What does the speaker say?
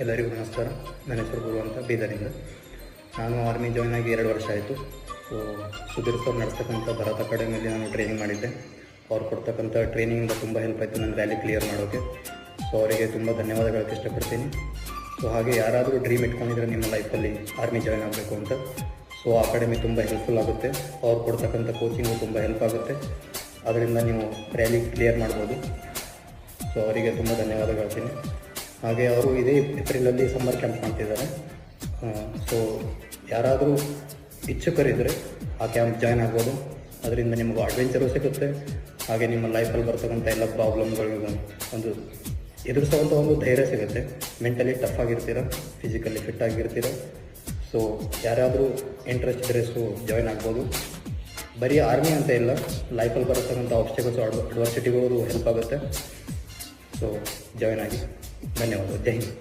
ಎಲ್ಲರಿಗೂ ನಮಸ್ಕಾರ. ನನ್ನ ಹೆಸರು ಗುರು ಅಂತ, ಬೀದರಿಂದ. ನಾನು ಆರ್ಮಿ ಜಾಯ್ನ್ ಆಗಿ 2 ವರ್ಷ ಆಯಿತು. ಸೊ ಸುಧೀರ್ ಸರ್ ನಡೆಸ್ತಕ್ಕಂಥ ಭರತ್ ಅಕಾಡೆಮಿಯಲ್ಲಿ ನಾನು ಟ್ರೈನಿಂಗ್ ಮಾಡಿದ್ದೆ. ಅವ್ರು ಕೊಡ್ತಕ್ಕಂಥ ಟ್ರೈನಿಂಗಿಂದ ತುಂಬ ಹೆಲ್ಪ್ ಆಯಿತು ನನ್ನ ರ್ಯಾಲಿ ಕ್ಲಿಯರ್ ಮಾಡೋಕ್ಕೆ. ಸೊ ಅವರಿಗೆ ತುಂಬ ಧನ್ಯವಾದಗಳಕ್ಕೆ ಇಷ್ಟಪಡ್ತೀನಿ. ಸೊ ಹಾಗೆ ಯಾರಾದರೂ ಡ್ರೀಮ್ ಇಟ್ಕೊಂಡಿದ್ರೆ ನಿಮ್ಮ ಲೈಫಲ್ಲಿ ಆರ್ಮಿ ಜಾಯ್ನ್ ಆಗಬೇಕು ಅಂತ, ಸೊ ಅಕಾಡೆಮಿ ತುಂಬ ಹೆಲ್ಪ್ಫುಲ್ ಆಗುತ್ತೆ. ಅವ್ರು ಕೊಡ್ತಕ್ಕಂಥ ಕೋಚಿಂಗು ತುಂಬ ಹೆಲ್ಪ್ ಆಗುತ್ತೆ. ಅದರಿಂದ ನೀವು ರ್ಯಾಲಿ ಕ್ಲಿಯರ್ ಮಾಡ್ಬೋದು. ಸೊ ಅವರಿಗೆ ತುಂಬ ಧನ್ಯವಾದಗಳಾಗ್ತೀನಿ. ಹಾಗೆ ಅವರು ಇದೇ ಏಪ್ರಿಲಲ್ಲಿ ಸಮ್ಮರ್ ಕ್ಯಾಂಪ್ ಮಾಡ್ತಿದ್ದಾರೆ. ಸೊ ಯಾರಾದರೂ ಇಚ್ಛುಕರಿದ್ದರೆ ಆ ಕ್ಯಾಂಪ್ ಜಾಯ್ನ್ ಆಗ್ಬೋದು. ಅದರಿಂದ ನಿಮಗೂ ಅಡ್ವೆಂಚರು ಸಿಗುತ್ತೆ. ಹಾಗೆ ನಿಮ್ಮ ಲೈಫಲ್ಲಿ ಬರ್ತಕ್ಕಂಥ ಎಲ್ಲ ಪ್ರಾಬ್ಲಮ್ಗಳಿಗೂ ಒಂದು ಎದುರಿಸುವಂಥ ಒಂದು ಧೈರ್ಯ ಸಿಗುತ್ತೆ. ಮೆಂಟಲಿ ಟಫ್ ಆಗಿರ್ತೀರ, ಫಿಸಿಕಲಿ ಫಿಟ್ ಆಗಿರ್ತೀರ. ಸೊ ಯಾರಾದರೂ ಇಂಟ್ರೆಸ್ಟ್ ಇದ್ದರೆ ಸೊ ಜಾಯ್ನ್ ಆಗ್ಬೋದು. ಬರೀ ಆರ್ಮಿ ಅಂತ ಇಲ್ಲ, ಲೈಫಲ್ಲಿ ಬರತಕ್ಕಂಥ ಆಬ್ಸ್ಟಿಕಲ್ಸ್, ಅಡ್ವರ್ಸಿಟಿಗಳು ಹೆಲ್ಪ್ ಆಗುತ್ತೆ. ಸೊ ಜಾಯ್ನ್ ಆಗಿ. ಧನ್ಯವಾದ. ಜೈ ಹಿಂದ್.